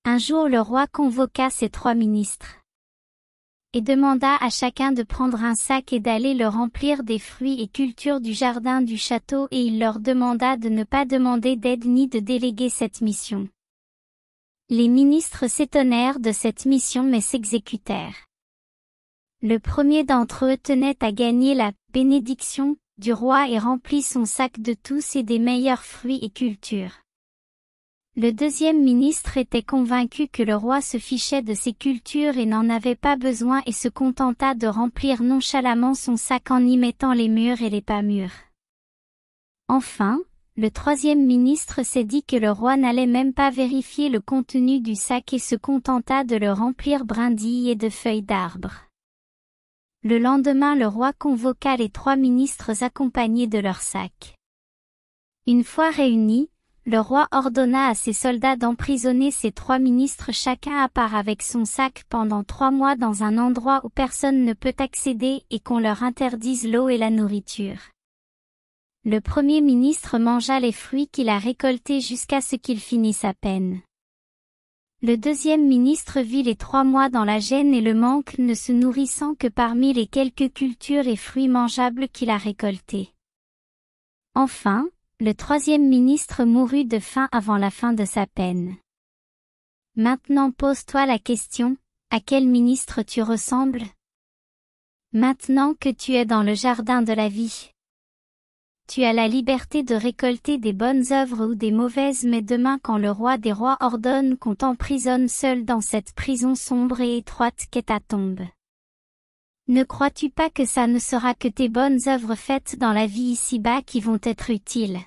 Un jour le roi convoqua ses 3 ministres et demanda à chacun de prendre un sac et d'aller le remplir des fruits et cultures du jardin du château, et il leur demanda de ne pas demander d'aide ni de déléguer cette mission. Les ministres s'étonnèrent de cette mission mais s'exécutèrent. Le premier d'entre eux tenait à gagner la bénédiction du roi et remplit son sac de tous et des meilleurs fruits et cultures. Le deuxième ministre était convaincu que le roi se fichait de ces cultures et n'en avait pas besoin et se contenta de remplir nonchalamment son sac en y mettant les mûrs et les pas mûrs. Enfin, le troisième ministre s'est dit que le roi n'allait même pas vérifier le contenu du sac et se contenta de le remplir brindilles et de feuilles d'arbre. Le lendemain le roi convoqua les 3 ministres accompagnés de leurs sacs. Une fois réunis, le roi ordonna à ses soldats d'emprisonner ces 3 ministres chacun à part avec son sac pendant 3 mois dans un endroit où personne ne peut accéder et qu'on leur interdise l'eau et la nourriture. Le premier ministre mangea les fruits qu'il a récoltés jusqu'à ce qu'il finisse sa peine. Le deuxième ministre vit les 3 mois dans la gêne et le manque, ne se nourrissant que parmi les quelques cultures et fruits mangeables qu'il a récoltés. Enfin, le troisième ministre mourut de faim avant la fin de sa peine. Maintenant pose-toi la question, à quel ministre tu ressembles? Maintenant que tu es dans le jardin de la vie. Tu as la liberté de récolter des bonnes œuvres ou des mauvaises, mais demain quand le roi des rois ordonne qu'on t'emprisonne seul dans cette prison sombre et étroite qu'est ta tombe. Ne crois-tu pas que ça ne sera que tes bonnes œuvres faites dans la vie ici-bas qui vont être utiles?